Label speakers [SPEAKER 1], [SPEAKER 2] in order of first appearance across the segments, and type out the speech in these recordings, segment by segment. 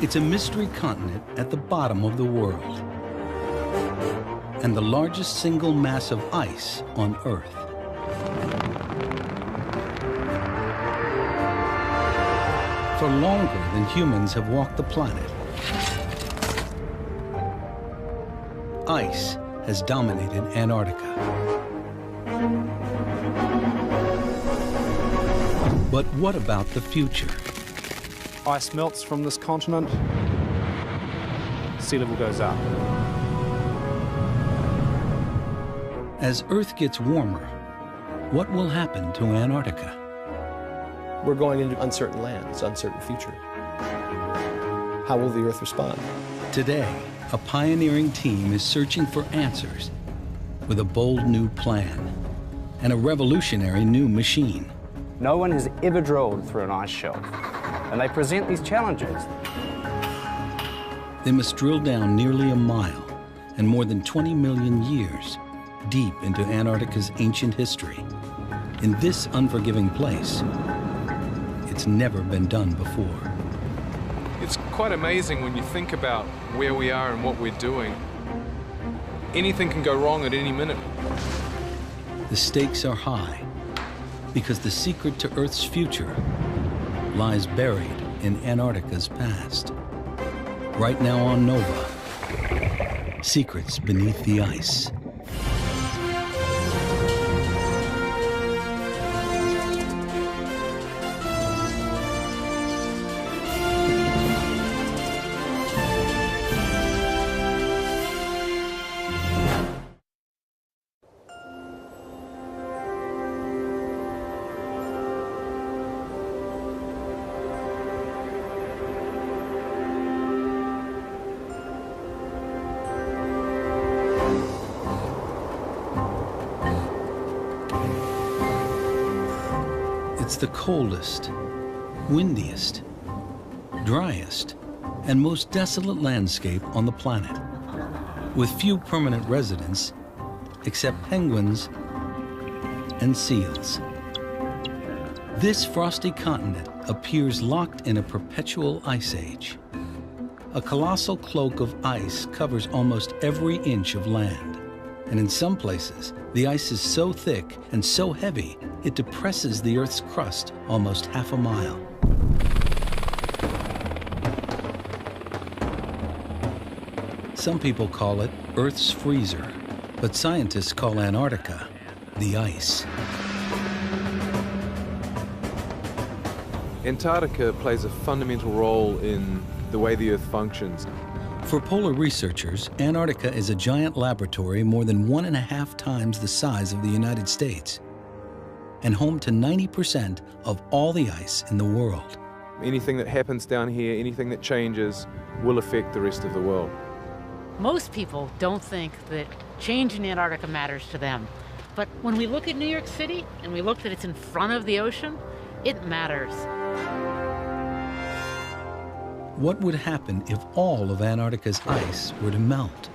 [SPEAKER 1] It's a mystery continent at the bottom of the world, and the largest single mass of ice on Earth. For longer than humans have walked the planet, ice has dominated Antarctica. But what about the future?
[SPEAKER 2] Ice melts from this continent, sea level goes up.
[SPEAKER 1] As Earth gets warmer, what will happen to Antarctica?
[SPEAKER 3] We're going into uncertain lands, uncertain future. How will the Earth respond?
[SPEAKER 1] Today, a pioneering team is searching for answers with a bold new plan and a revolutionary new machine.
[SPEAKER 4] No one has ever drilled through an ice shelf, and they present these challenges.
[SPEAKER 1] They must drill down nearly a mile and more than 20 million years deep into Antarctica's ancient history. In this unforgiving place, it's never been done before.
[SPEAKER 5] It's quite amazing when you think about where we are and what we're doing. Anything can go wrong at any minute.
[SPEAKER 1] The stakes are high because the secret to Earth's future lies buried in Antarctica's past. Right now on Nova, Secrets Beneath the Ice. It's the coldest, windiest, driest, and most desolate landscape on the planet, with few permanent residents except penguins and seals. This frosty continent appears locked in a perpetual ice age. A colossal cloak of ice covers almost every inch of land, and in some places, the ice is so thick and so heavy it depresses the Earth's crust almost half a mile. Some people call it Earth's freezer, but scientists call Antarctica the ice.
[SPEAKER 5] Antarctica plays a fundamental role in the way the Earth functions.
[SPEAKER 1] For polar researchers, Antarctica is a giant laboratory more than 1.5 times the size of the United States, and home to 90% of all the ice in the world.
[SPEAKER 5] Anything that happens down here, anything that changes, will affect the rest of the world.
[SPEAKER 6] Most people don't think that change in Antarctica matters to them. But when we look at New York City and we look that it's in front of the ocean, it matters.
[SPEAKER 1] What would happen if all of Antarctica's ice were to melt?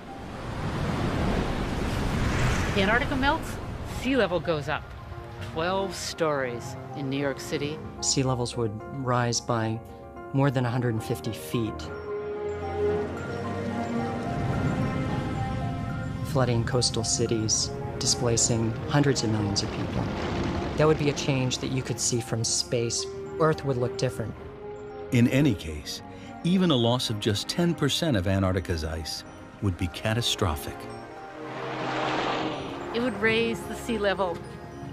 [SPEAKER 6] Antarctica melts, sea level goes up 12 stories in New York City.
[SPEAKER 7] Sea levels would rise by more than 150 feet. Flooding coastal cities, displacing hundreds of millions of people. That would be a change that you could see from space. Earth would look different.
[SPEAKER 1] In any case, even a loss of just 10% of Antarctica's ice would be catastrophic.
[SPEAKER 6] It would raise the sea level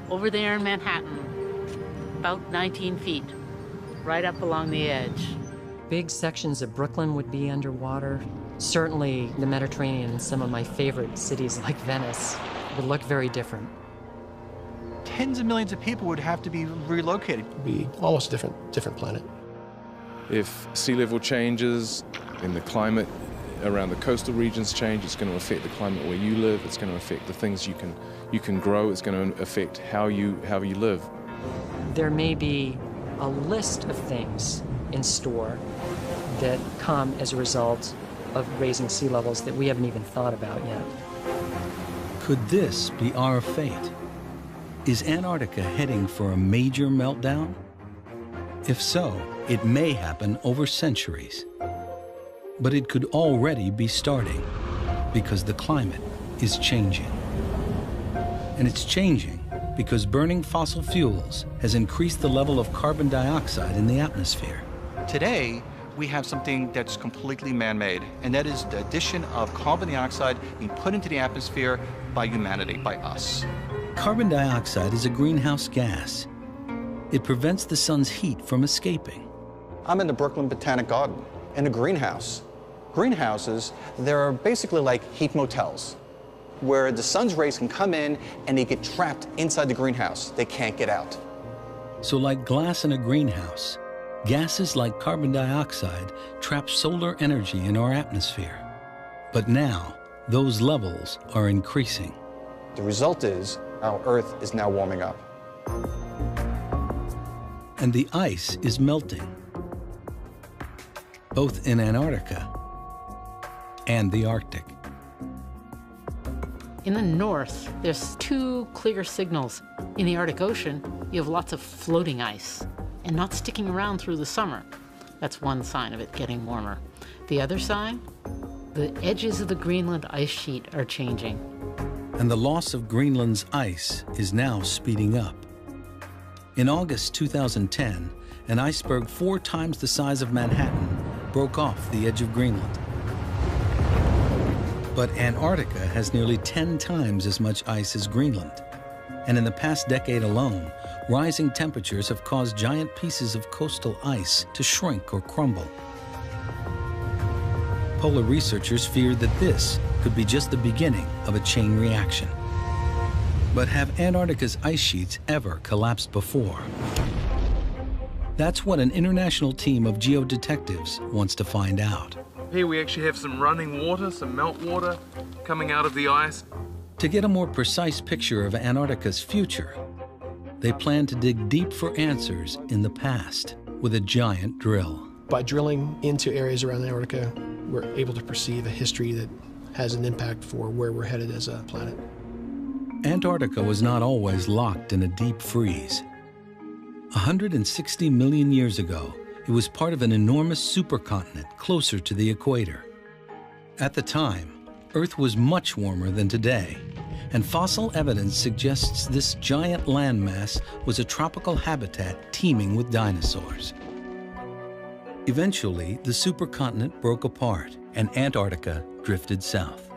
[SPEAKER 6] over there in Manhattan about 19 feet, right up along the edge.
[SPEAKER 7] Big sections of Brooklyn would be underwater. Certainly the Mediterranean and some of my favorite cities like Venice would look very different.
[SPEAKER 8] Tens of millions of people would have to be relocated.
[SPEAKER 3] It would be almost a different planet.
[SPEAKER 5] If sea level changes and the climate around the coastal regions change, it's going to affect the climate where you live. It's going to affect the things you can grow. It's going to affect how you live.
[SPEAKER 7] There may be a list of things in store that come as a result of raising sea levels that we haven't even thought about yet.
[SPEAKER 1] Could this be our fate? Is Antarctica heading for a major meltdown? If so, it may happen over centuries. But it could already be starting because the climate is changing. And it's changing because burning fossil fuels has increased the level of carbon dioxide in the atmosphere.
[SPEAKER 8] Today, we have something that's completely man-made, and that is the addition of carbon dioxide being put into the atmosphere by humanity, by us.
[SPEAKER 1] Carbon dioxide is a greenhouse gas. It prevents the sun's heat from escaping.
[SPEAKER 9] I'm in the Brooklyn Botanic Garden, in a greenhouse. Greenhouses, they're basically like heat motels, where the sun's rays can come in and they get trapped inside the greenhouse. They can't get out.
[SPEAKER 1] So like glass in a greenhouse, gases like carbon dioxide trap solar energy in our atmosphere. But now, those levels are increasing.
[SPEAKER 9] The result is our Earth is now warming up.
[SPEAKER 1] And the ice is melting, both in Antarctica and the Arctic.
[SPEAKER 6] In the north, there's two clear signals. In the Arctic Ocean, you have lots of floating ice and not sticking around through the summer. That's one sign of it getting warmer. The other sign, the edges of the Greenland ice sheet are changing.
[SPEAKER 1] And the loss of Greenland's ice is now speeding up. In August 2010, an iceberg 4 times the size of Manhattan broke off the edge of Greenland. But Antarctica has nearly 10 times as much ice as Greenland. And in the past decade alone, rising temperatures have caused giant pieces of coastal ice to shrink or crumble. Polar researchers feared that this could be just the beginning of a chain reaction. But have Antarctica's ice sheets ever collapsed before? That's what an international team of geodetectives wants to find out.
[SPEAKER 5] Here we actually have some running water, some melt water coming out of the ice.
[SPEAKER 1] To get a more precise picture of Antarctica's future, they plan to dig deep for answers in the past with a giant drill.
[SPEAKER 3] By drilling into areas around Antarctica, we're able to perceive a history that has an impact for where we're headed as a planet.
[SPEAKER 1] Antarctica was not always locked in a deep freeze. 160 million years ago, it was part of an enormous supercontinent closer to the equator. At the time, Earth was much warmer than today, and fossil evidence suggests this giant landmass was a tropical habitat teeming with dinosaurs. Eventually, the supercontinent broke apart, and Antarctica drifted south.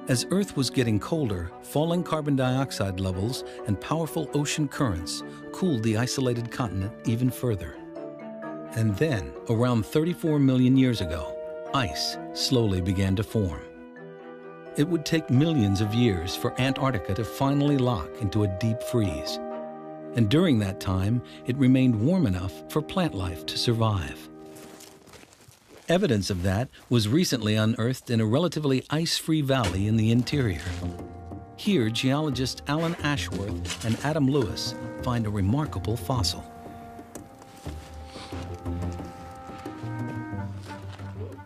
[SPEAKER 1] As Earth was getting colder, falling carbon dioxide levels and powerful ocean currents cooled the isolated continent even further. And then, around 34 million years ago, ice slowly began to form. It would take millions of years for Antarctica to finally lock into a deep freeze. And during that time, it remained warm enough for plant life to survive. Evidence of that was recently unearthed in a relatively ice-free valley in the interior. Here, geologists Alan Ashworth and Adam Lewis find a remarkable fossil.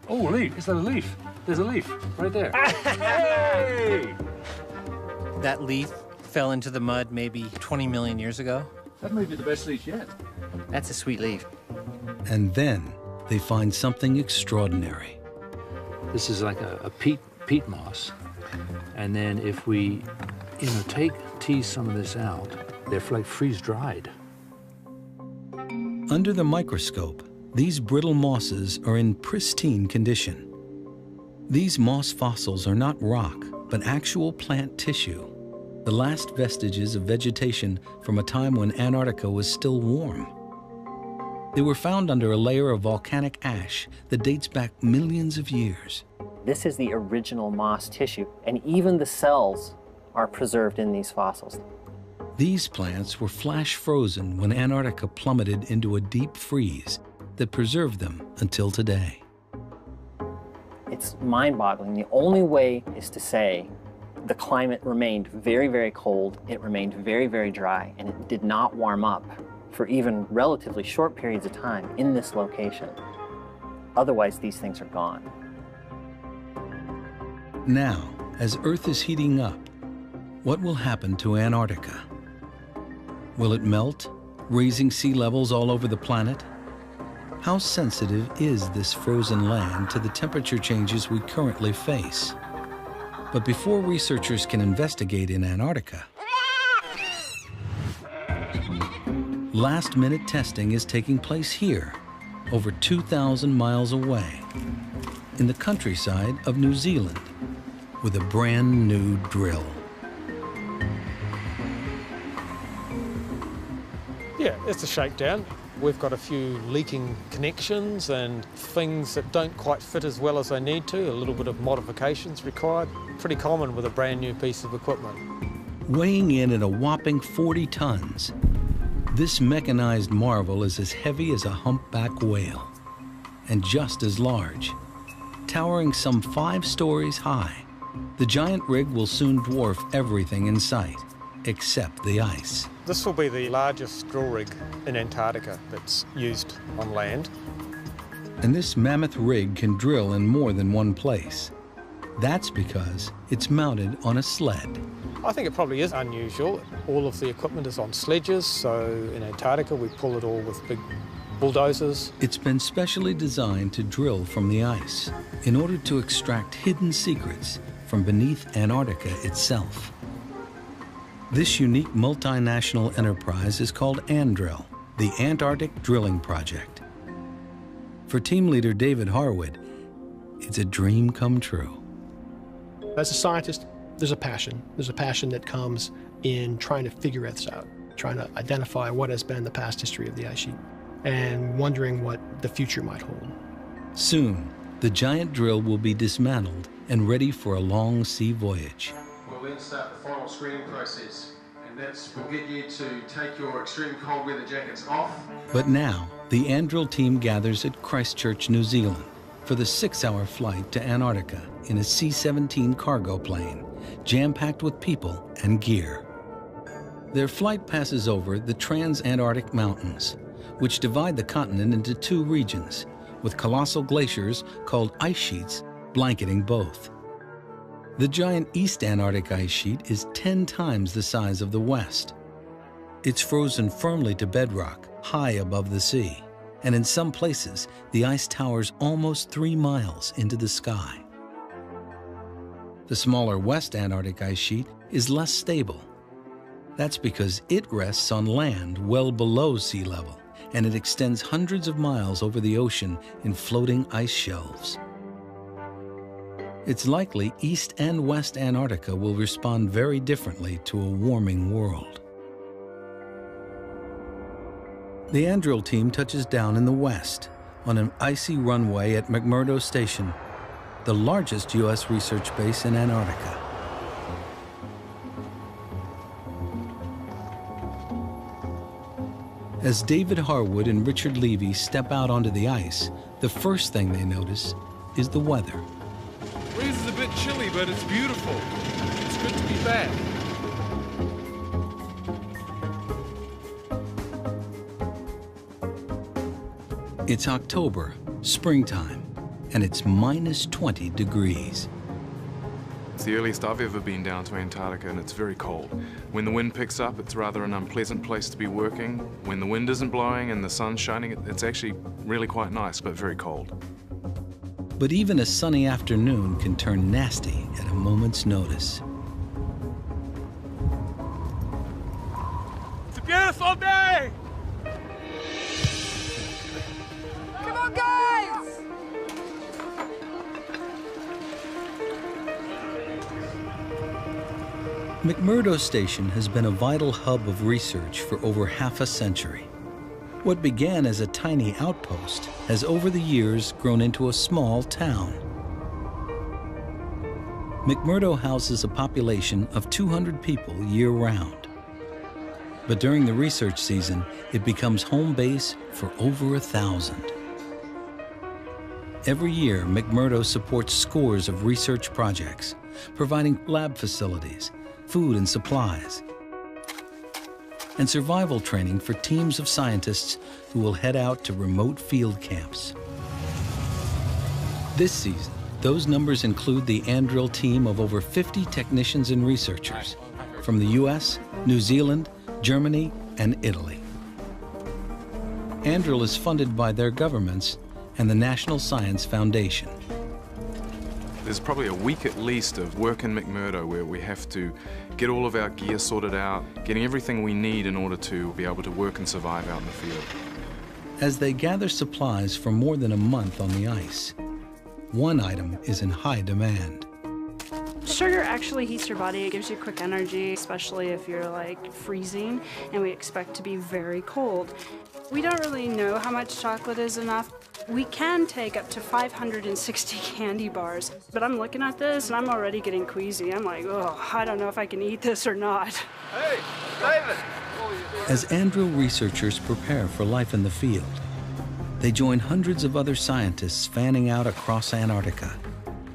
[SPEAKER 10] Oh, a leaf. Is that a leaf? There's a leaf right there. Hey!
[SPEAKER 11] That leaf fell into the mud maybe 20 million years ago.
[SPEAKER 10] That may be the best leaf yet.
[SPEAKER 11] That's a sweet leaf.
[SPEAKER 1] And then they find something extraordinary.
[SPEAKER 10] This is like a peat moss. And then if we, tease some of this out, they're like freeze-dried.
[SPEAKER 1] Under the microscope, these brittle mosses are in pristine condition. These moss fossils are not rock, but actual plant tissue, the last vestiges of vegetation from a time when Antarctica was still warm. They were found under a layer of volcanic ash that dates back millions of years.
[SPEAKER 12] This is the original moss tissue, and even the cells are preserved in these fossils.
[SPEAKER 1] These plants were flash frozen when Antarctica plummeted into a deep freeze that preserved them until today.
[SPEAKER 12] It's mind-boggling. The only way is to say the climate remained very, very cold, it remained very, very dry, and it did not warm up for even relatively short periods of time in this location. Otherwise, these things are gone.
[SPEAKER 1] Now, as Earth is heating up, what will happen to Antarctica? Will it melt, raising sea levels all over the planet? How sensitive is this frozen land to the temperature changes we currently face? But before researchers can investigate in Antarctica, last-minute testing is taking place here, over 2,000 miles away, in the countryside of New Zealand, with a brand new drill.
[SPEAKER 13] Yeah, it's a shakedown. We've got a few leaking connections and things that don't quite fit as well as they need to, a little bit of modifications required. Pretty common with a brand new piece of equipment.
[SPEAKER 1] Weighing in at a whopping 40 tons, this mechanized marvel is as heavy as a humpback whale and just as large. Towering some 5 stories high, the giant rig will soon dwarf everything in sight, except the ice.
[SPEAKER 13] This will be the largest drill rig in Antarctica that's used on land.
[SPEAKER 1] And this mammoth rig can drill in more than one place. That's because it's mounted on a sled.
[SPEAKER 13] I think it probably is unusual. All of the equipment is on sledges, so in Antarctica we pull it all with big bulldozers.
[SPEAKER 1] It's been specially designed to drill from the ice in order to extract hidden secrets from beneath Antarctica itself. This unique multinational enterprise is called ANDRIL, the Antarctic Drilling Project. For team leader David Harwood, it's a dream come true.
[SPEAKER 3] As a scientist, there's a passion. There's a passion that comes in trying to figure this out, trying to identify what has been the past history of the ice sheet, and wondering what the future might hold.
[SPEAKER 1] Soon, the giant drill will be dismantled and ready for a long sea voyage.
[SPEAKER 14] We'll then start the final screening process, and that's will get you to take your extreme cold weather jackets off.
[SPEAKER 1] But now, the ANDRIL team gathers at Christchurch, New Zealand, for the 6-hour flight to Antarctica in a C-17 cargo plane, jam-packed with people and gear. Their flight passes over the Trans-Antarctic Mountains, which divide the continent into 2 regions, with colossal glaciers called ice sheets blanketing both. The giant East Antarctic ice sheet is 10 times the size of the West. It's frozen firmly to bedrock, high above the sea, and in some places, the ice towers almost 3 miles into the sky. The smaller West Antarctic ice sheet is less stable. That's because it rests on land well below sea level, and it extends hundreds of miles over the ocean in floating ice shelves. It's likely East and West Antarctica will respond very differently to a warming world. The ANDRIL team touches down in the west on an icy runway at McMurdo Station, the largest U.S. research base in Antarctica. As David Harwood and Richard Levy step out onto the ice, the first thing they notice is the weather.
[SPEAKER 5] The breeze is a bit chilly, but it's beautiful. It's good to be back.
[SPEAKER 1] It's October, springtime, and it's minus 20 degrees.
[SPEAKER 5] It's the earliest I've ever been down to Antarctica, and it's very cold. When the wind picks up, it's rather an unpleasant place to be working. When the wind isn't blowing and the sun's shining, it's actually really quite nice, but very cold.
[SPEAKER 1] But even a sunny afternoon can turn nasty at a moment's notice.
[SPEAKER 14] It's a beautiful day!
[SPEAKER 15] Come on, guys!
[SPEAKER 1] McMurdo Station has been a vital hub of research for over half a century. What began as a tiny outpost has over the years grown into a small town. McMurdo houses a population of 200 people year-round. But during the research season, it becomes home base for over 1,000. Every year, McMurdo supports scores of research projects, providing lab facilities, food and supplies, and survival training for teams of scientists who will head out to remote field camps. This season, those numbers include the ANDRIL team of over 50 technicians and researchers from the US, New Zealand, Germany, and Italy. Anduril is funded by their governments and the National Science Foundation.
[SPEAKER 5] There's probably a week at least of work in McMurdo where we have to get all of our gear sorted out, getting everything we need in order to be able to work and survive out in the field.
[SPEAKER 1] As they gather supplies for more than a month on the ice, one item is in high demand.
[SPEAKER 16] Sugar actually heats your body. It gives you quick energy, especially if you're like freezing and we expect to be very cold. We don't really know how much chocolate is enough. We can take up to 560 candy bars, but I'm looking at this and I'm already getting queasy. I'm like, oh, I don't know if I can eat this or not.
[SPEAKER 15] Hey, David!
[SPEAKER 1] As Anduril researchers prepare for life in the field, they join hundreds of other scientists fanning out across Antarctica,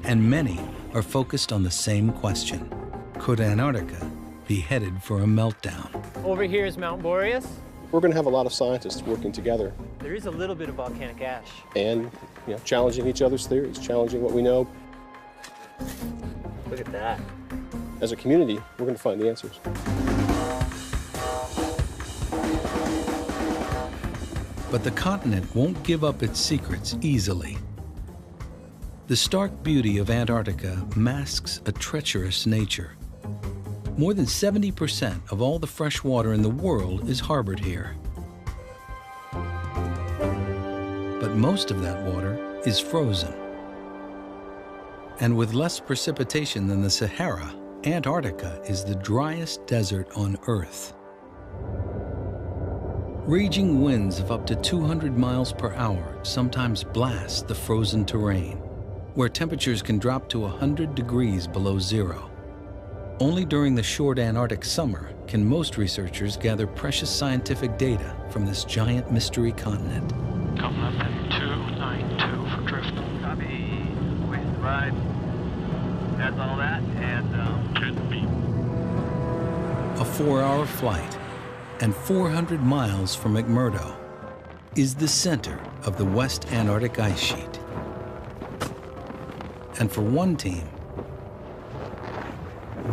[SPEAKER 1] and many are focused on the same question. Could Antarctica be headed for a meltdown?
[SPEAKER 17] Over here is Mount Boreas.
[SPEAKER 3] We're going to have a lot of scientists working together
[SPEAKER 17] There is a little bit of volcanic ash.
[SPEAKER 3] and challenging each other's theories, challenging what we know.
[SPEAKER 17] Look at that.
[SPEAKER 3] As a community, we're going to find the answers.
[SPEAKER 1] But the continent won't give up its secrets easily. The stark beauty of Antarctica masks a treacherous nature. More than 70% of all the fresh water in the world is harbored here. But most of that water is frozen. And with less precipitation than the Sahara, Antarctica is the driest desert on Earth. Raging winds of up to 200 miles per hour sometimes blast the frozen terrain, where temperatures can drop to 100 degrees below zero. Only during the short Antarctic summer can most researchers gather precious scientific data from this giant mystery continent.
[SPEAKER 18] Coming up at 292 for drift. Copy. Wait, right. That's all that, and should be.
[SPEAKER 1] A 4-hour flight and 400 miles from McMurdo is the center of the West Antarctic ice sheet. And for one team,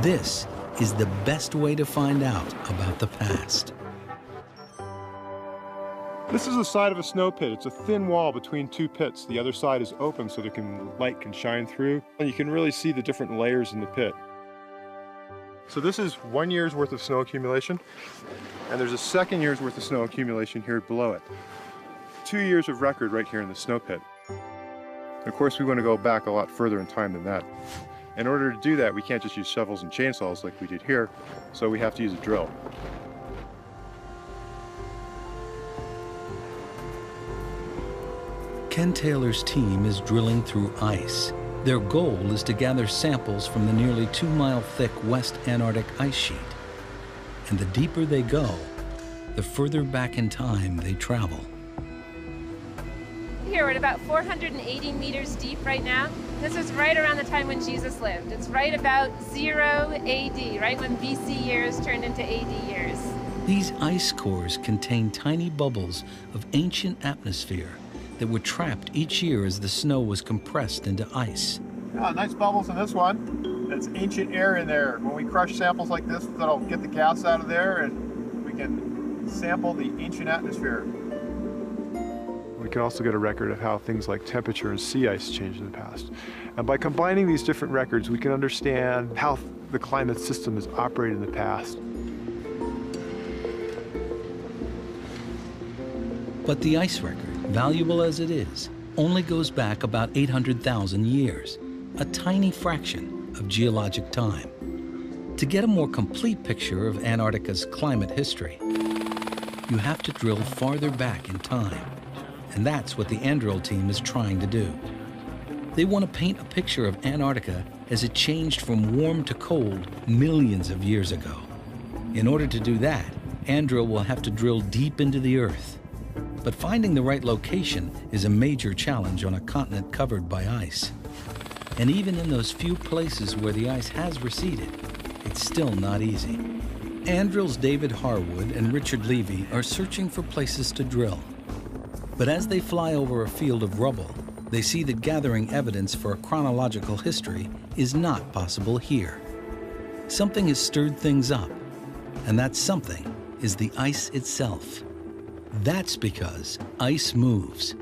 [SPEAKER 1] this is the best way to find out about the past.
[SPEAKER 19] This is the side of a snow pit. It's a thin wall between two pits. The other side is open so light can shine through. And you can really see the different layers in the pit. So this is 1 year's worth of snow accumulation, and there's a second year's worth of snow accumulation here below it. 2 years of record right here in the snow pit. And of course, we want to go back a lot further in time than that. In order to do that, we can't just use shovels and chainsaws like we did here, so we have to use a drill.
[SPEAKER 1] Ken Taylor's team is drilling through ice. Their goal is to gather samples from the nearly 2-mile-thick West Antarctic ice sheet. And the deeper they go, the further back in time they travel.
[SPEAKER 20] Here, we're at about 480 meters deep right now. This is right around the time when Jesus lived. It's right about 0 AD, right when BC years turned into AD years.
[SPEAKER 1] These ice cores contain tiny bubbles of ancient atmosphere that were trapped each year as the snow was compressed into ice.
[SPEAKER 19] Yeah, nice bubbles in this one. That's ancient air in there. When we crush samples like this, that'll get the gas out of there and we can sample the ancient atmosphere. We can also get a record of how things like temperature and sea ice changed in the past. And by combining these different records, we can understand how the climate system has operated in the past.
[SPEAKER 1] But the ice record, valuable as it is, only goes back about 800,000 years, a tiny fraction of geologic time. To get a more complete picture of Antarctica's climate history, you have to drill farther back in time. And that's what the Anduril team is trying to do. They want to paint a picture of Antarctica as it changed from warm to cold millions of years ago. In order to do that, Anduril will have to drill deep into the Earth. But finding the right location is a major challenge on a continent covered by ice. And even in those few places where the ice has receded, it's still not easy. Anduril's David Harwood and Richard Levy are searching for places to drill. But as they fly over a field of rubble, they see that gathering evidence for a chronological history is not possible here. Something has stirred things up, and that something is the ice itself. That's because ice moves.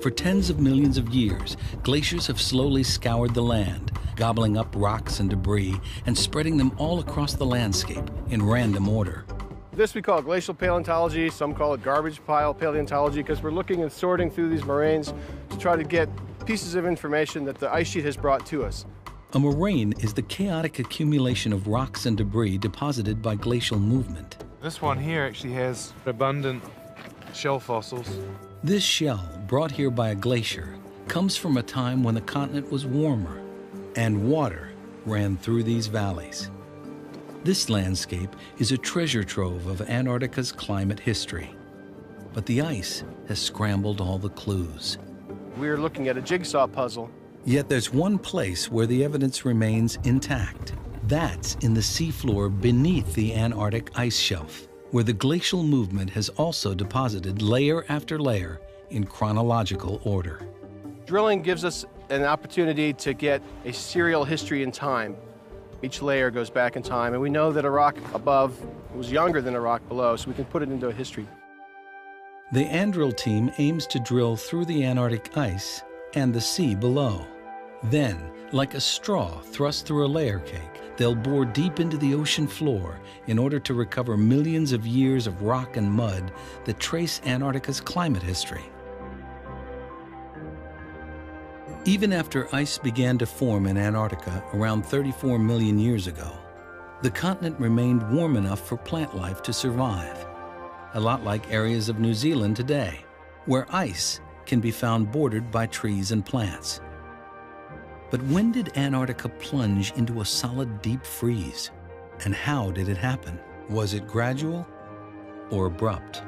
[SPEAKER 1] For tens of millions of years, glaciers have slowly scoured the land, gobbling up rocks and debris and spreading them all across the landscape in random order.
[SPEAKER 21] This we call glacial paleontology. Some call it garbage pile paleontology because we're looking and sorting through these moraines to try to get pieces of information that the ice sheet has brought to us.
[SPEAKER 1] A moraine is the chaotic accumulation of rocks and debris deposited by glacial movement.
[SPEAKER 5] This one here actually has abundant shell fossils.
[SPEAKER 1] This shell, brought here by a glacier, comes from a time when the continent was warmer and water ran through these valleys. This landscape is a treasure trove of Antarctica's climate history. But the ice has scrambled all the clues.
[SPEAKER 21] We're looking at a jigsaw puzzle.
[SPEAKER 1] Yet there's one place where the evidence remains intact. That's in the seafloor beneath the Antarctic ice shelf, where the glacial movement has also deposited layer after layer in chronological order.
[SPEAKER 21] Drilling gives us an opportunity to get a serial history in time. Each layer goes back in time, and we know that a rock above was younger than a rock below, so we can put it into a history.
[SPEAKER 1] The Andrill team aims to drill through the Antarctic ice and the sea below. Then, like a straw thrust through a layer cake, they'll bore deep into the ocean floor in order to recover millions of years of rock and mud that trace Antarctica's climate history. Even after ice began to form in Antarctica around 34 million years ago, the continent remained warm enough for plant life to survive, a lot like areas of New Zealand today, where ice can be found bordered by trees and plants. But when did Antarctica plunge into a solid deep freeze? And how did it happen? Was it gradual or abrupt?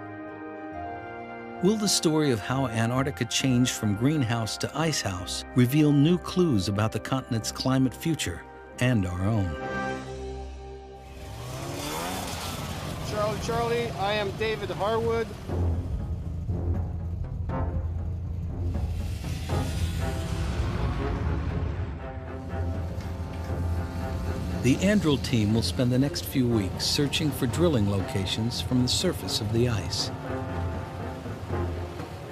[SPEAKER 1] Will the story of how Antarctica changed from greenhouse to icehouse reveal new clues about the continent's climate future and our own?
[SPEAKER 21] Charlie, I am David Harwood.
[SPEAKER 1] The Andrill team will spend the next few weeks searching for drilling locations from the surface of the ice.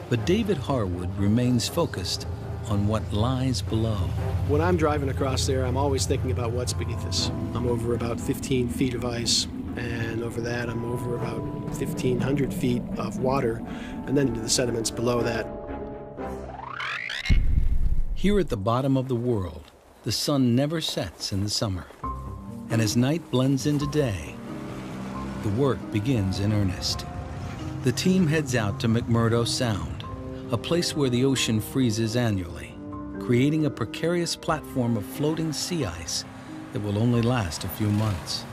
[SPEAKER 1] But David Harwood remains focused on what lies below.
[SPEAKER 3] When I'm driving across there, I'm always thinking about what's beneath us. I'm over about 15 feet of ice, and over that, I'm over about 1,500 feet of water, and then into the sediments below that.
[SPEAKER 1] Here at the bottom of the world, the sun never sets in the summer. And as night blends into day, the work begins in earnest. The team heads out to McMurdo Sound, a place where the ocean freezes annually, creating a precarious platform of floating sea ice that will only last a few months.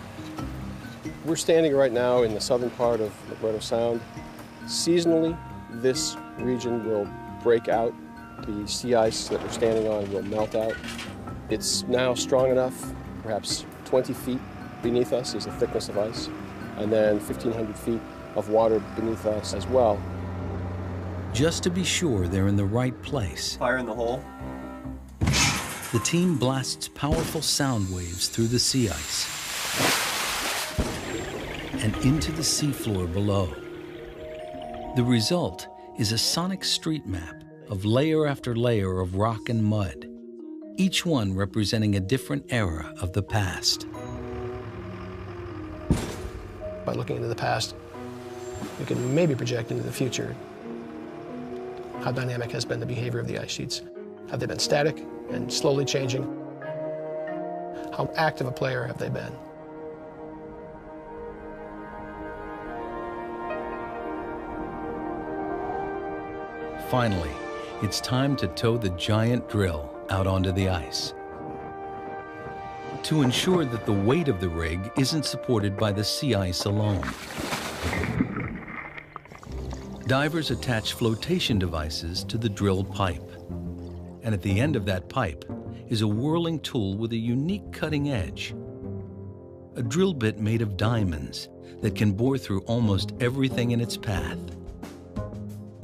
[SPEAKER 21] We're standing right now in the southern part of McMurdo Sound. Seasonally, this region will break out. The sea ice that we're standing on will melt out. It's now strong enough, perhaps 20 feet beneath us is the thickness of ice, and then 1,500 feet of water beneath us as well.
[SPEAKER 1] Just to be sure they're in the right place,
[SPEAKER 22] fire in the hole.
[SPEAKER 1] The team blasts powerful sound waves through the sea ice and into the seafloor below. The result is a sonic street map of layer after layer of rock and mud, each one representing a different era of the past.
[SPEAKER 3] By looking into the past, we can maybe project into the future. How dynamic has been the behavior of the ice sheets? Have they been static and slowly changing? How active a player have they been?
[SPEAKER 1] Finally, it's time to tow the giant drill out onto the ice. To ensure that the weight of the rig isn't supported by the sea ice alone, divers attach flotation devices to the drilled pipe. And at the end of that pipe is a whirling tool with a unique cutting edge. A drill bit made of diamonds that can bore through almost everything in its path.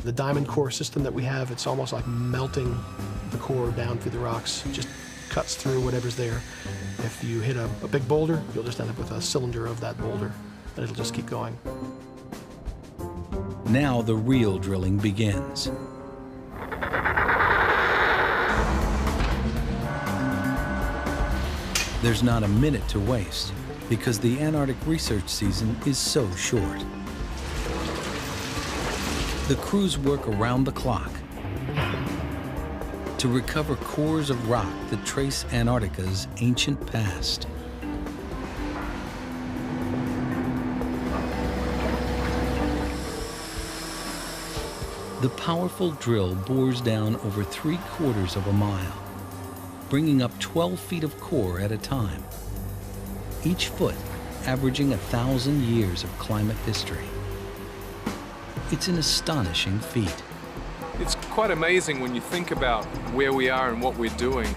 [SPEAKER 3] The diamond core system that we have, it's almost like melting the core down through the rocks. It just cuts through whatever's there. If you hit a big boulder, you'll just end up with a cylinder of that boulder, and it'll just keep going.
[SPEAKER 1] Now the real drilling begins. There's not a minute to waste because the Antarctic research season is so short. The crews work around the clock to recover cores of rock that trace Antarctica's ancient past. The powerful drill bores down over 3/4 of a mile, bringing up 12 feet of core at a time, each foot averaging 1,000 years of climate history. It's an astonishing feat.
[SPEAKER 5] It's quite amazing when you think about where we are and what we're doing.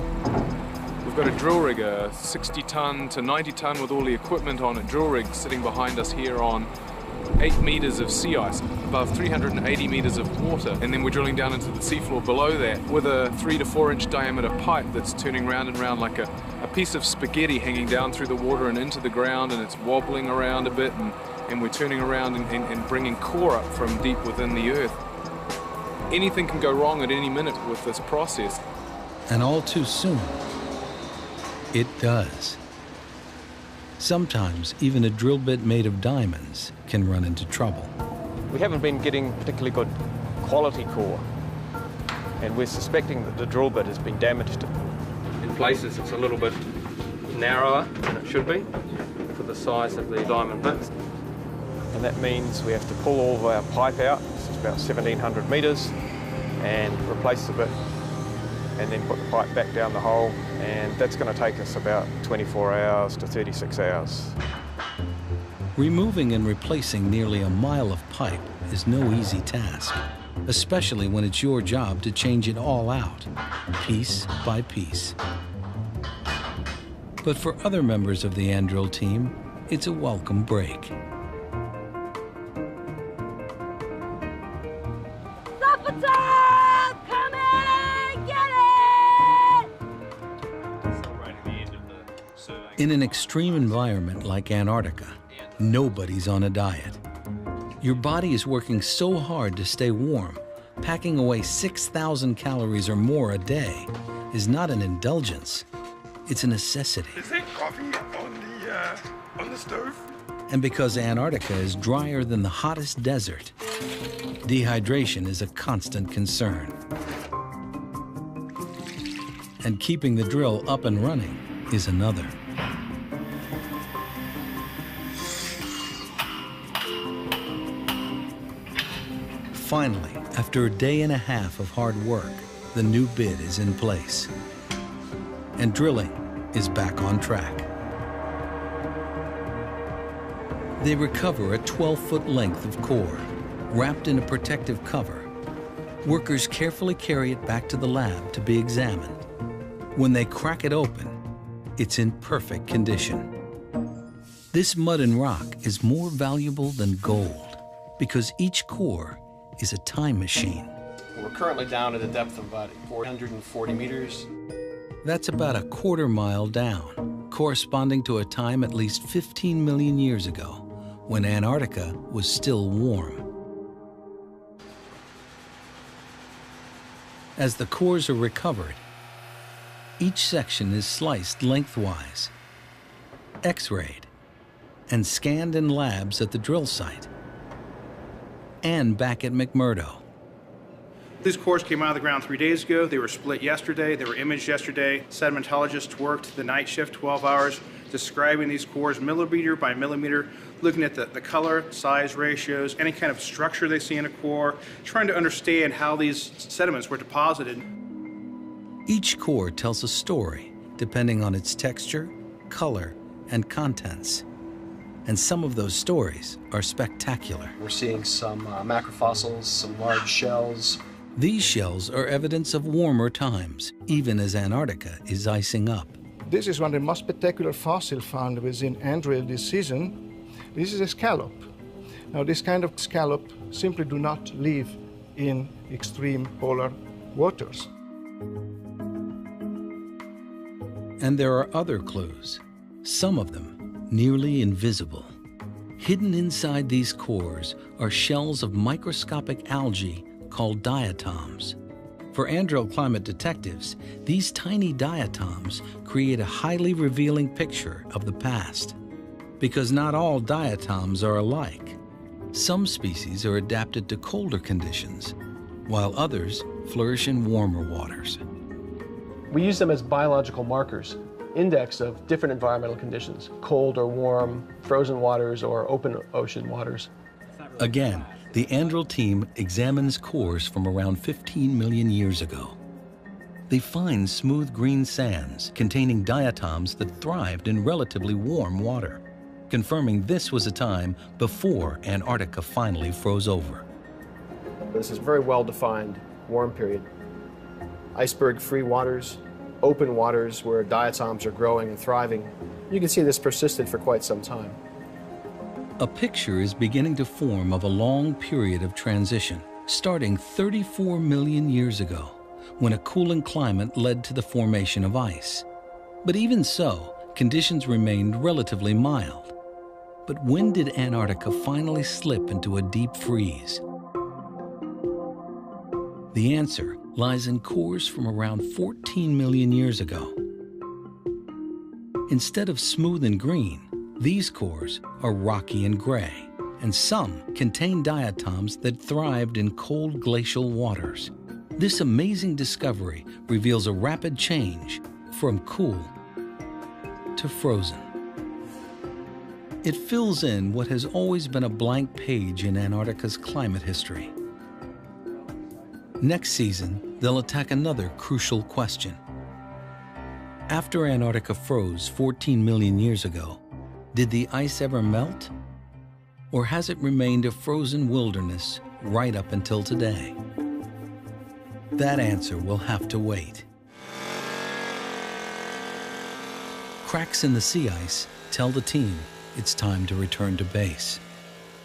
[SPEAKER 5] We've got a drill rig, a 60-ton to 90-ton with all the equipment on it, drill rig sitting behind us here on 8 meters of sea ice, above 380 meters of water, and then we're drilling down into the seafloor below that with a 3 to 4 inch diameter pipe that's turning round and round like a piece of spaghetti hanging down through the water and into the ground, and it's wobbling around a bit, and we're turning around and bringing core up from deep within the earth. Anything can go wrong at any minute with this process.
[SPEAKER 1] And all too soon, it does. Sometimes even a drill bit made of diamonds can run into trouble.
[SPEAKER 2] We haven't been getting particularly good quality core, and we're suspecting that the drill bit has been damaged. In places it's a little bit narrower than it should be for the size of the diamond bits, and that means we have to pull all of our pipe out. This is about 1,700 meters, and replace the bit, and then put the pipe back down the hole, and that's going to take us about 24 hours to 36 hours.
[SPEAKER 1] Removing and replacing nearly a mile of pipe is no easy task, especially when it's your job to change it all out, piece by piece. But for other members of the Andrill team, it's a welcome break. In an extreme environment like Antarctica, nobody's on a diet. Your body is working so hard to stay warm, packing away 6,000 calories or more a day is not an indulgence, it's a necessity.
[SPEAKER 22] Is there coffee on the stove?
[SPEAKER 1] And because Antarctica is drier than the hottest desert, dehydration is a constant concern. And keeping the drill up and running is another. Finally, after a day and a half of hard work, the new bit is in place. And drilling is back on track. They recover a 12-foot length of core, wrapped in a protective cover. Workers carefully carry it back to the lab to be examined. When they crack it open, it's in perfect condition. This mud and rock is more valuable than gold because each core is a time machine.
[SPEAKER 21] We're currently down at a depth of about 440 meters.
[SPEAKER 1] That's about a 1/4 mile down, corresponding to a time at least 15 million years ago, when Antarctica was still warm. As the cores are recovered, each section is sliced lengthwise, X-rayed, and scanned in labs at the drill site and back at McMurdo.
[SPEAKER 23] These cores came out of the ground 3 days ago. They were split yesterday. They were imaged yesterday. Sedimentologists worked the night shift, 12 hours, describing these cores millimeter by millimeter, looking at the color, size ratios, any kind of structure they see in a core, trying to understand how these sediments were deposited.
[SPEAKER 1] Each core tells a story depending on its texture, color, and contents. And some of those stories are spectacular.
[SPEAKER 21] We're seeing some macrofossils, some large shells.
[SPEAKER 1] These shells are evidence of warmer times, even as Antarctica is icing up.
[SPEAKER 24] This is one of the most spectacular fossils found within Andrill this season. This is a scallop. Now, this kind of scallop simply do not live in extreme polar waters.
[SPEAKER 1] And there are other clues, some of them nearly invisible. Hidden inside these cores are shells of microscopic algae called diatoms. For androclimate detectives, these tiny diatoms create a highly revealing picture of the past. Because not all diatoms are alike. Some species are adapted to colder conditions, while others flourish in warmer waters.
[SPEAKER 3] We use them as biological markers, index of different environmental conditions, cold or warm, frozen waters or open ocean waters.
[SPEAKER 1] Again, the Andrel team examines cores from around 15 million years ago. They find smooth green sands containing diatoms that thrived in relatively warm water, confirming this was a time before Antarctica finally froze over.
[SPEAKER 21] This is a very well-defined warm period. Iceberg-free waters, open waters where diatoms are growing and thriving. You can see this persisted for quite some time.
[SPEAKER 1] A picture is beginning to form of a long period of transition, starting 34 million years ago, when a cooling climate led to the formation of ice. But even so, conditions remained relatively mild. But when did Antarctica finally slip into a deep freeze? The answer lies in cores from around 14 million years ago. Instead of smooth and green, these cores are rocky and gray, and some contain diatoms that thrived in cold glacial waters. This amazing discovery reveals a rapid change from cool to frozen. It fills in what has always been a blank page in Antarctica's climate history. Next season, they'll attack another crucial question. After Antarctica froze 14 million years ago, did the ice ever melt? Or has it remained a frozen wilderness right up until today? That answer will have to wait. Cracks in the sea ice tell the team it's time to return to base.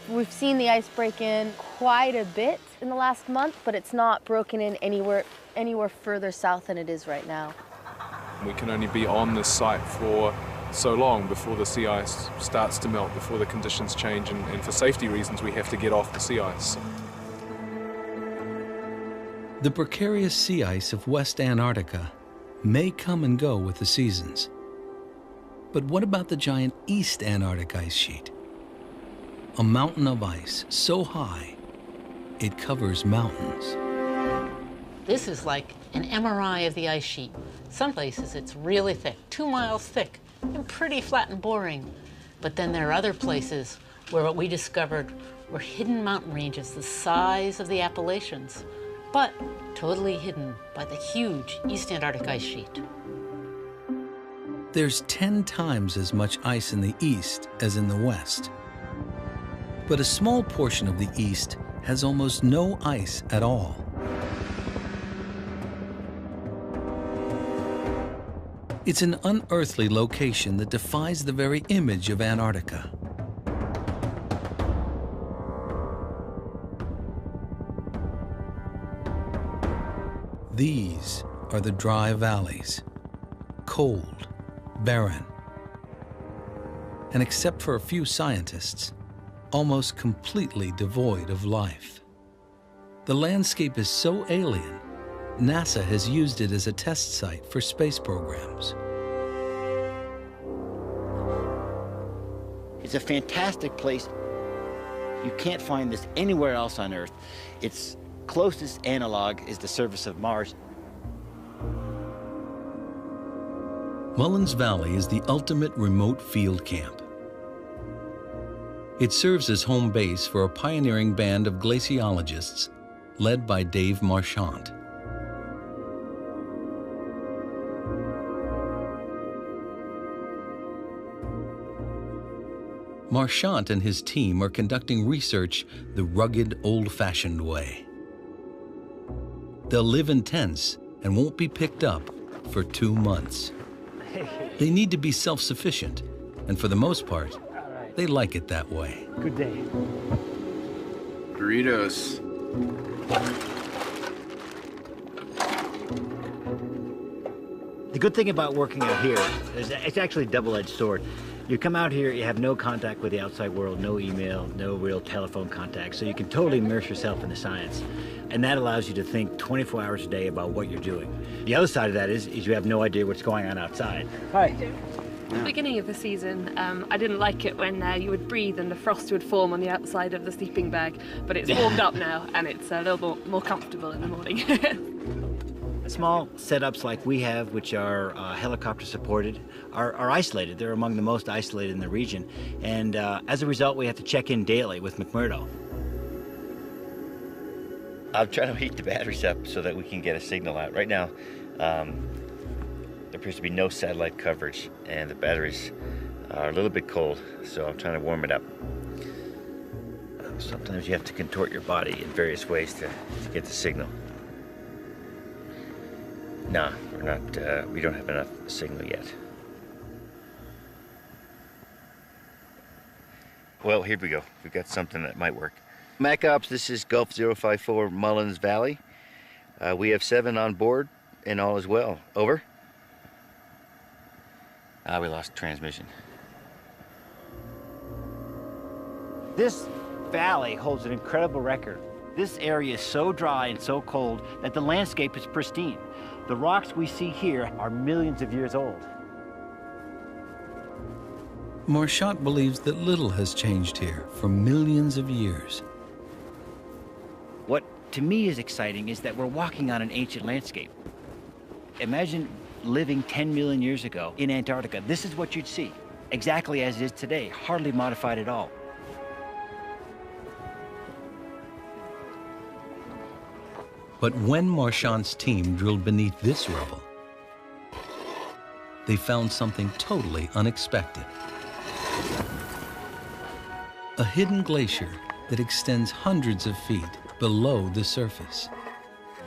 [SPEAKER 4] We've seen the ice break in quite a bit in the last month, but it's not broken in anywhere further south than it is right now.
[SPEAKER 5] We can only be on this site for so long before the sea ice starts to melt, before the conditions change, and for safety reasons we have to get off the sea ice.
[SPEAKER 1] The precarious sea ice of West Antarctica may come and go with the seasons. But what about the giant East Antarctic ice sheet? A mountain of ice so high, it covers mountains.
[SPEAKER 6] This is like an MRI of the ice sheet. Some places it's really thick, 2 miles thick, and pretty flat and boring. But then there are other places where what we discovered were hidden mountain ranges the size of the Appalachians, but totally hidden by the huge East Antarctic ice sheet.
[SPEAKER 1] There's 10 times as much ice in the east as in the west. But a small portion of the east has almost no ice at all. It's an unearthly location that defies the very image of Antarctica. These are the dry valleys, cold, barren, and except for a few scientists, almost completely devoid of life. The landscape is so alien, NASA has used it as a test site for space programs.
[SPEAKER 7] It's a fantastic place. You can't find this anywhere else on Earth. Its closest analog is the surface of Mars.
[SPEAKER 1] Mullins Valley is the ultimate remote field camp. It serves as home base for a pioneering band of glaciologists led by Dave Marchant. Marchant and his team are conducting research the rugged, old-fashioned way. They'll live in tents and won't be picked up for 2 months. They need to be self-sufficient, and for the most part, they like it that way.
[SPEAKER 17] Good day.
[SPEAKER 22] Burritos.
[SPEAKER 7] The good thing about working out here is it's actually a double-edged sword. You come out here, you have no contact with the outside world, no email, no real telephone contact, so you can totally immerse yourself in the science. And that allows you to think 24 hours a day about what you're doing. The other side of that is you have no idea what's going on outside. Hi.
[SPEAKER 8] At the beginning of the season, I didn't like it when you would breathe and the frost would form on the outside of the sleeping bag, but it's warmed up now and it's a little more comfortable in the morning.
[SPEAKER 7] Small setups like we have, which are helicopter supported, are isolated. They're among the most isolated in the region. And as a result, we have to check in daily with McMurdo.
[SPEAKER 9] I'm trying to heat the batteries up so that we can get a signal out. Right now, there appears to be no satellite coverage and the batteries are a little bit cold, so I'm trying to warm it up. Sometimes you have to contort your body in various ways to get the signal. No, we're not, we don't have enough signal yet. Well, here we go. We've got something that might work. Mac Ops, this is Gulf 054 Mullins Valley. We have 7 on board and all is well. Over. We lost transmission.
[SPEAKER 7] This valley holds an incredible record. This area is so dry and so cold that the landscape is pristine. The rocks we see here are millions of years old.
[SPEAKER 1] Marchant believes that little has changed here for millions of years.
[SPEAKER 7] What to me is exciting is that we're walking on an ancient landscape. Imagine living 10 million years ago in Antarctica. This is what you'd see, exactly as it is today, hardly modified at all.
[SPEAKER 1] But when Marchant's team drilled beneath this rubble, they found something totally unexpected. A hidden glacier that extends hundreds of feet below the surface.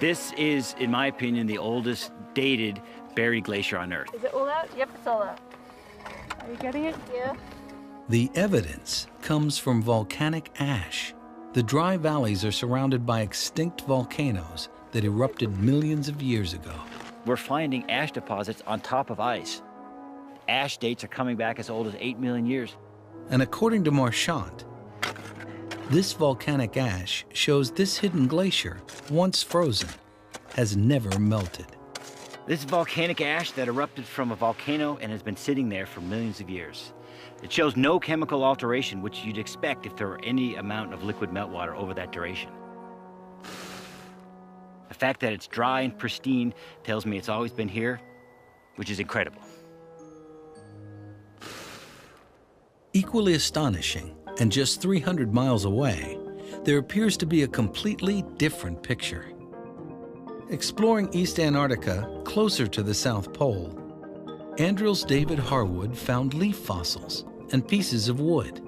[SPEAKER 7] This is, in my opinion, the oldest dated buried glacier on Earth.
[SPEAKER 8] Is it all out? Yep, it's all out. Are you getting it? Yeah.
[SPEAKER 1] The evidence comes from volcanic ash. The dry valleys are surrounded by extinct volcanoes that erupted millions of years ago.
[SPEAKER 7] We're finding ash deposits on top of ice. Ash dates are coming back as old as 8 million years.
[SPEAKER 1] And according to Marchant, this volcanic ash shows this hidden glacier, once frozen, has never melted.
[SPEAKER 7] This is volcanic ash that erupted from a volcano and has been sitting there for millions of years. It shows no chemical alteration, which you'd expect if there were any amount of liquid meltwater over that duration. The fact that it's dry and pristine tells me it's always been here, which is incredible.
[SPEAKER 1] Equally astonishing, and just 300 miles away, there appears to be a completely different picture. Exploring East Antarctica, closer to the South Pole, Andrill's David Harwood found leaf fossils and pieces of wood.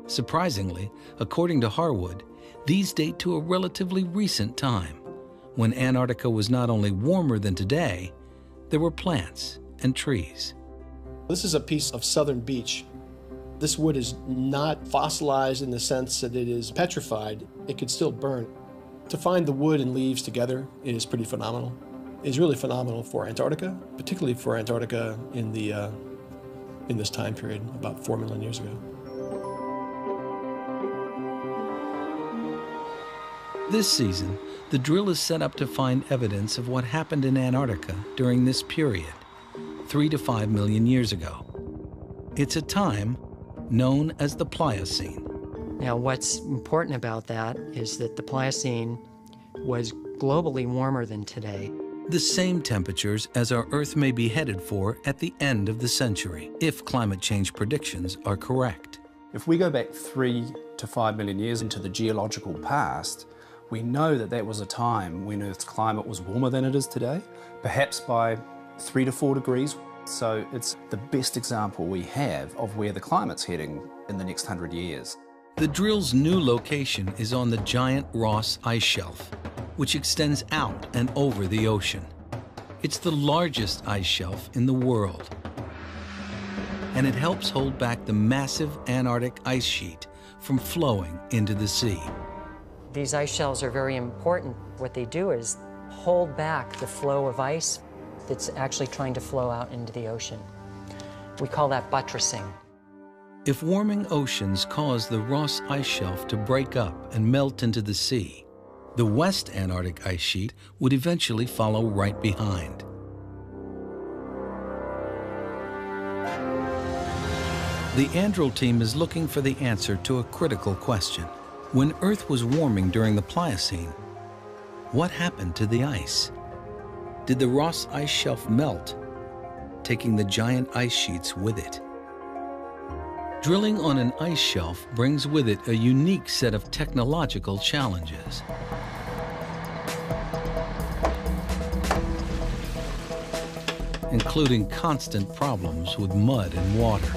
[SPEAKER 1] Surprisingly, according to Harwood, these date to a relatively recent time, when Antarctica was not only warmer than today, there were plants and trees.
[SPEAKER 3] This is a piece of southern beech. This wood is not fossilized in the sense that it is petrified. It could still burn. To find the wood and leaves together is pretty phenomenal. It's really phenomenal for Antarctica, particularly for Antarctica in this time period, about 4 million years ago.
[SPEAKER 1] This season, the drill is set up to find evidence of what happened in Antarctica during this period, 3 to 5 million years ago. It's a time known as the Pliocene.
[SPEAKER 10] Now, what's important about that is that the Pliocene was globally warmer than today.
[SPEAKER 1] The same temperatures as our Earth may be headed for at the end of the century, if climate change predictions are correct.
[SPEAKER 11] If we go back 3 to 5 million years into the geological past, we know that that was a time when Earth's climate was warmer than it is today, perhaps by 3 to 4 degrees. So it's the best example we have of where the climate's heading in the next 100 years.
[SPEAKER 1] The drill's new location is on the giant Ross Ice Shelf, which extends out and over the ocean. It's the largest ice shelf in the world, and it helps hold back the massive Antarctic ice sheet from flowing into the sea.
[SPEAKER 10] These ice shelves are very important. What they do is hold back the flow of ice that's actually trying to flow out into the ocean. We call that buttressing.
[SPEAKER 1] If warming oceans cause the Ross Ice Shelf to break up and melt into the sea, the West Antarctic ice sheet would eventually follow right behind. The Andril team is looking for the answer to a critical question. When Earth was warming during the Pliocene, what happened to the ice? Did the Ross Ice Shelf melt, taking the giant ice sheets with it? Drilling on an ice shelf brings with it a unique set of technological challenges. Including constant problems with mud and water.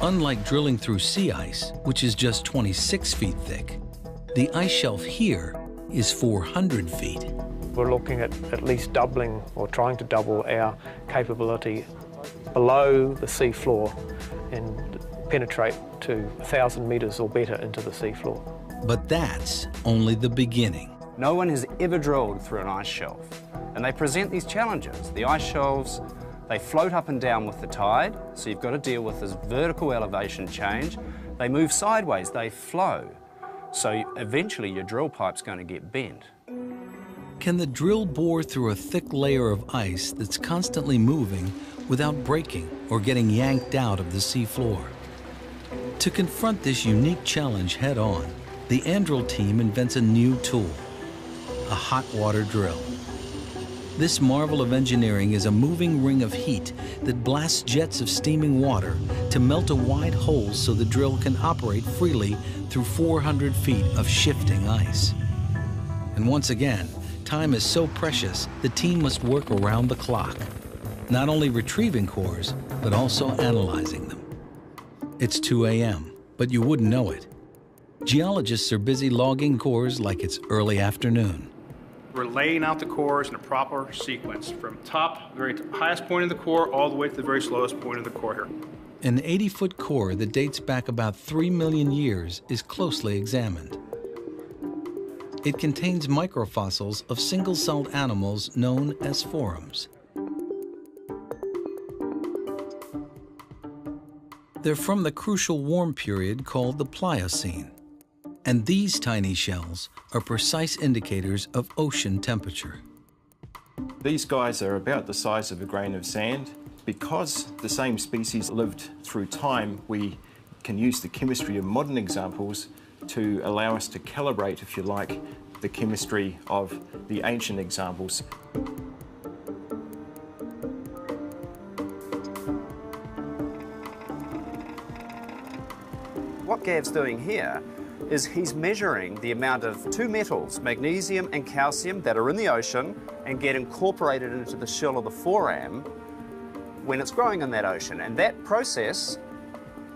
[SPEAKER 1] Unlike drilling through sea ice, which is just 26 feet thick, the ice shelf here is 400 feet.
[SPEAKER 2] We're looking at least doubling or trying to double our capability below the sea floor and penetrate to 1,000 metres or better into the sea floor.
[SPEAKER 1] But that's only the beginning.
[SPEAKER 12] No one has ever drilled through an ice shelf, and they present these challenges. The ice shelves, they float up and down with the tide, so you've got to deal with this vertical elevation change. They move sideways, they flow, so eventually your drill pipe's going to get bent.
[SPEAKER 1] Can the drill bore through a thick layer of ice that's constantly moving without breaking or getting yanked out of the sea floor? To confront this unique challenge head-on, the Andril team invents a new tool, a hot water drill. This marvel of engineering is a moving ring of heat that blasts jets of steaming water to melt a wide hole so the drill can operate freely through 400 feet of shifting ice. And once again, time is so precious, the team must work around the clock, not only retrieving cores, but also analyzing them. It's 2 a.m., but you wouldn't know it. Geologists are busy logging cores like it's early afternoon.
[SPEAKER 23] We're laying out the cores in a proper sequence from top, the very highest point of the core, all the way to the very slowest point of the core here.
[SPEAKER 1] An 80-foot core that dates back about 3 million years is closely examined. It contains microfossils of single-celled animals known as forams. They're from the crucial warm period called the Pliocene. And these tiny shells are precise indicators of ocean temperature.
[SPEAKER 13] These guys are about the size of a grain of sand. Because the same species lived through time, we can use the chemistry of modern examples to allow us to calibrate, if you like, the chemistry of the ancient examples.
[SPEAKER 12] What Gav's doing here is he's measuring the amount of two metals, magnesium and calcium, that are in the ocean and get incorporated into the shell of the foram when it's growing in that ocean. And that process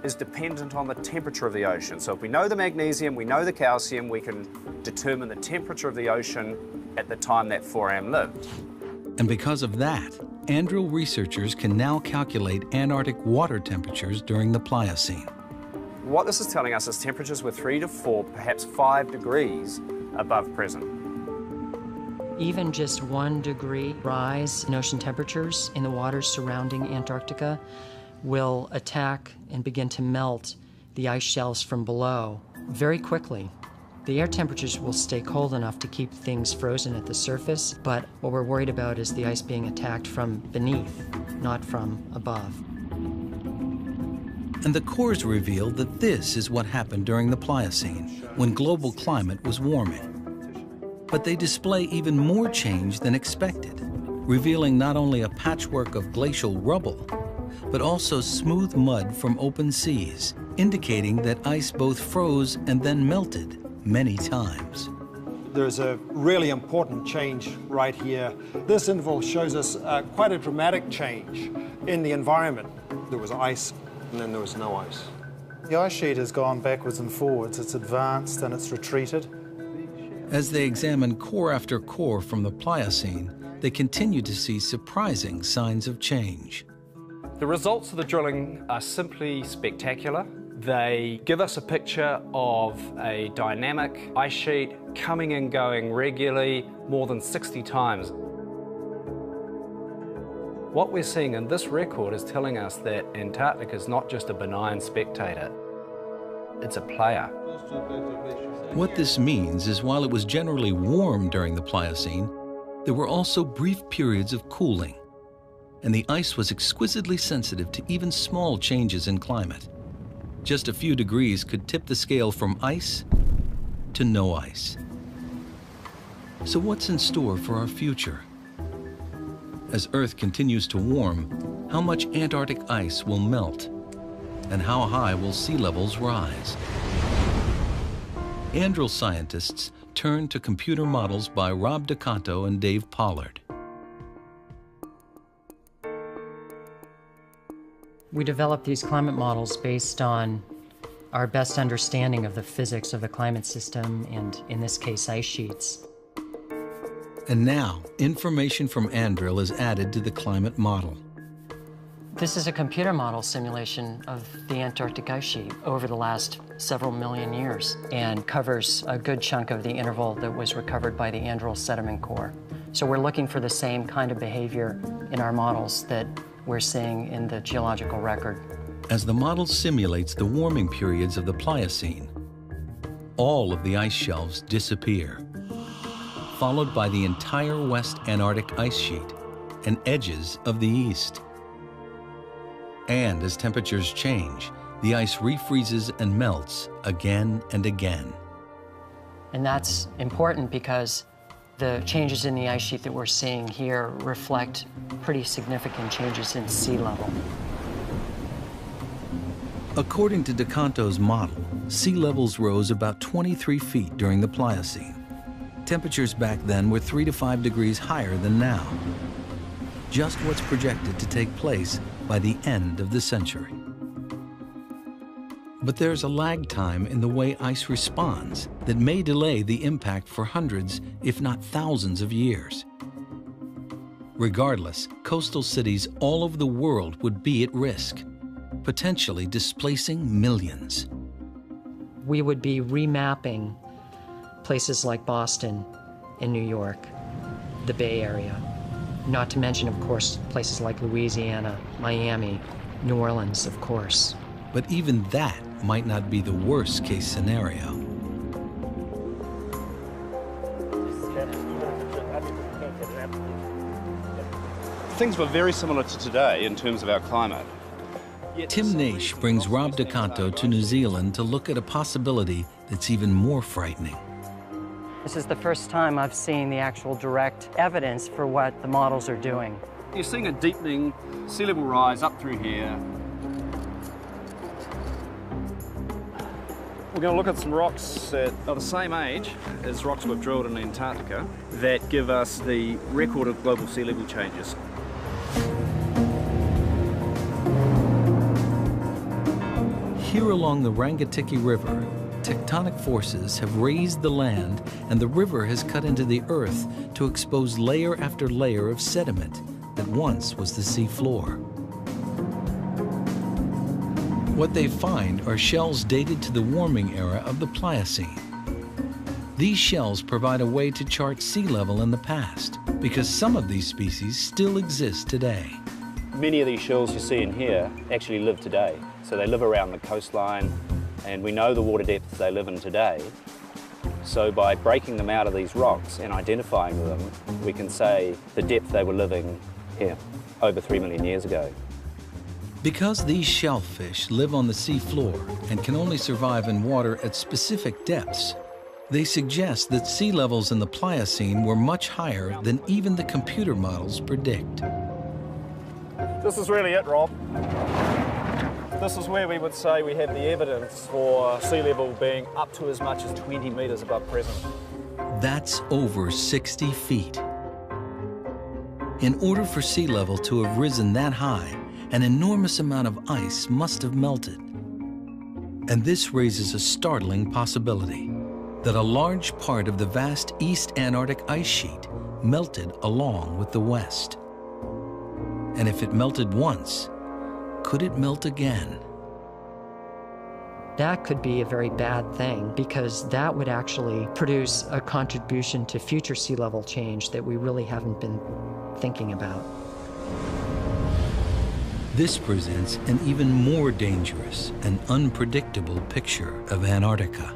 [SPEAKER 12] is dependent on the temperature of the ocean. So if we know the magnesium, we know the calcium, we can determine the temperature of the ocean at the time that foram lived.
[SPEAKER 1] And because of that, Andril researchers can now calculate Antarctic water temperatures during the Pliocene.
[SPEAKER 12] What this is telling us is temperatures were 3 to 4, perhaps 5 degrees above present.
[SPEAKER 10] Even just 1 degree rise in ocean temperatures in the waters surrounding Antarctica will attack and begin to melt the ice shelves from below very quickly. The air temperatures will stay cold enough to keep things frozen at the surface, but what we're worried about is the ice being attacked from beneath, not from above.
[SPEAKER 1] And the cores reveal that this is what happened during the Pliocene, when global climate was warming. But they display even more change than expected, revealing not only a patchwork of glacial rubble, but also smooth mud from open seas, indicating that ice both froze and then melted many times.
[SPEAKER 14] There's a really important change right here. This interval shows us quite a dramatic change in the environment. There was ice, and then there was no ice.
[SPEAKER 16] The ice sheet has gone backwards and forwards. It's advanced and it's retreated.
[SPEAKER 1] As they examine core after core from the Pliocene, they continue to see surprising signs of change.
[SPEAKER 12] The results of the drilling are simply spectacular. They give us a picture of a dynamic ice sheet coming and going regularly more than 60 times.
[SPEAKER 11] What we're seeing in this record is telling us that Antarctica is not just a benign spectator, it's a player.
[SPEAKER 1] What this means is while it was generally warm during the Pliocene, there were also brief periods of cooling, and the ice was exquisitely sensitive to even small changes in climate. Just a few degrees could tip the scale from ice to no ice. So what's in store for our future? As Earth continues to warm, how much Antarctic ice will melt? And how high will sea levels rise? Anduril scientists turn to computer models by Rob DeCanto and Dave Pollard.
[SPEAKER 10] We developed these climate models based on our best understanding of the physics of the climate system and, in this case, ice sheets.
[SPEAKER 1] And now, information from Anduril is added to the climate model.
[SPEAKER 10] This is a computer model simulation of the Antarctic ice sheet over the last several million years and covers a good chunk of the interval that was recovered by the Anduril sediment core. So we're looking for the same kind of behavior in our models that we're seeing in the geological record.
[SPEAKER 1] As the model simulates the warming periods of the Pliocene, all of the ice shelves disappear, followed by the entire West Antarctic ice sheet and edges of the East. And as temperatures change, the ice refreezes and melts again and again.
[SPEAKER 10] And that's important because the changes in the ice sheet that we're seeing here reflect pretty significant changes in sea level.
[SPEAKER 1] According to DeCanto's model, sea levels rose about 23 feet during the Pliocene. Temperatures back then were 3 to 5 degrees higher than now. Just what's projected to take place by the end of the century. But there's a lag time in the way ice responds that may delay the impact for hundreds, if not thousands of years. Regardless, coastal cities all over the world would be at risk, potentially displacing millions.
[SPEAKER 10] We would be remapping places like Boston and New York, the Bay Area, not to mention, of course, places like Louisiana, Miami, New Orleans, of course.
[SPEAKER 1] But even that might not be the worst case scenario.
[SPEAKER 15] Things were very similar to today in terms of our climate.
[SPEAKER 1] Tim Naish brings Rob DeCanto to New Zealand to look at a possibility that's even more frightening.
[SPEAKER 10] This is the first time I've seen the actual direct evidence for what the models are doing.
[SPEAKER 15] You're seeing a deepening sea level rise up through here. We're going to look at some rocks that are the same age as rocks we've drilled in Antarctica that give us the record of global sea level changes.
[SPEAKER 1] Here along the Rangitikei River, tectonic forces have raised the land and the river has cut into the earth to expose layer after layer of sediment that once was the sea floor. What they find are shells dated to the warming era of the Pliocene. These shells provide a way to chart sea level in the past because some of these species still exist today.
[SPEAKER 18] Many of these shells you see in here actually live today. So they live around the coastline, and we know the water depths they live in today. So by breaking them out of these rocks and identifying them, we can say the depth they were living here over 3 million years ago.
[SPEAKER 1] Because these shellfish live on the sea floor and can only survive in water at specific depths, they suggest that sea levels in the Pliocene were much higher than even the computer models predict.
[SPEAKER 15] This is really it, Rob. This is where we would say we have the evidence for sea level being up to as much as 20 metres above present.
[SPEAKER 1] That's over 60 feet. In order for sea level to have risen that high, an enormous amount of ice must have melted. And this raises a startling possibility that a large part of the vast East Antarctic ice sheet melted along with the West. And if it melted once, could it melt again?
[SPEAKER 10] That could be a very bad thing because that would actually produce a contribution to future sea level change that we really haven't been thinking about.
[SPEAKER 1] This presents an even more dangerous and unpredictable picture of Antarctica.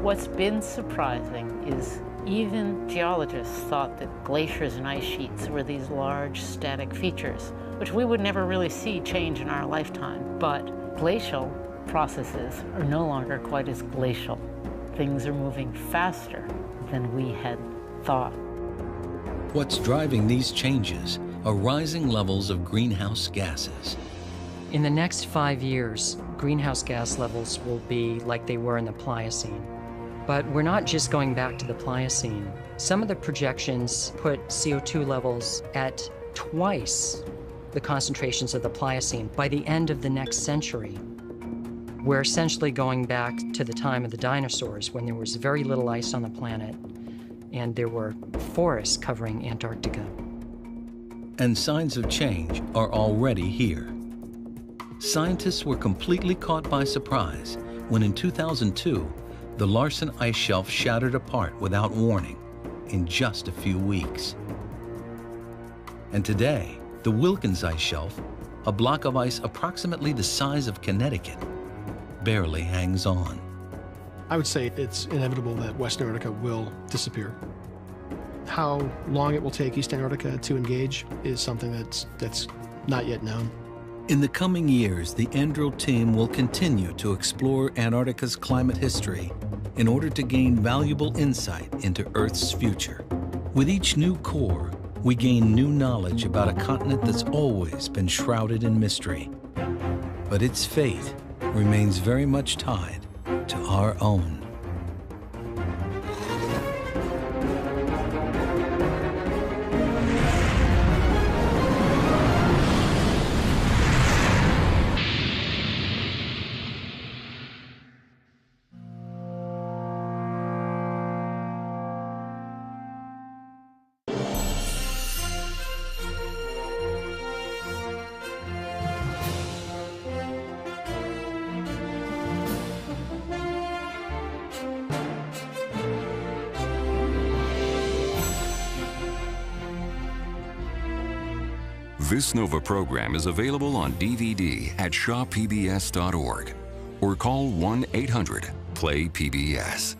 [SPEAKER 6] What's been surprising is even geologists thought that glaciers and ice sheets were these large static features, which we would never really see change in our lifetime. But glacial processes are no longer quite as glacial. Things are moving faster than we had thought.
[SPEAKER 1] What's driving these changes are rising levels of greenhouse gases.
[SPEAKER 10] In the next 5 years, greenhouse gas levels will be like they were in the Pliocene. But we're not just going back to the Pliocene. Some of the projections put CO2 levels at twice the concentrations of the Pliocene by the end of the next century. We're essentially going back to the time of the dinosaurs, when there was very little ice on the planet and there were forests covering Antarctica.
[SPEAKER 1] And signs of change are already here. Scientists were completely caught by surprise when in 2002, the Larsen ice shelf shattered apart without warning in just a few weeks. And today, the Wilkins ice shelf, a block of ice approximately the size of Connecticut, barely hangs on.
[SPEAKER 3] I would say it's inevitable that West Antarctica will disappear. How long it will take East Antarctica to engage is something that's not yet known.
[SPEAKER 1] In the coming years, the Anduril team will continue to explore Antarctica's climate history in order to gain valuable insight into Earth's future. With each new core, we gain new knowledge about a continent that's always been shrouded in mystery. But its fate remains very much tied to our own.
[SPEAKER 19] This NOVA program is available on DVD at shawpbs.org or call 1-800-PLAY-PBS.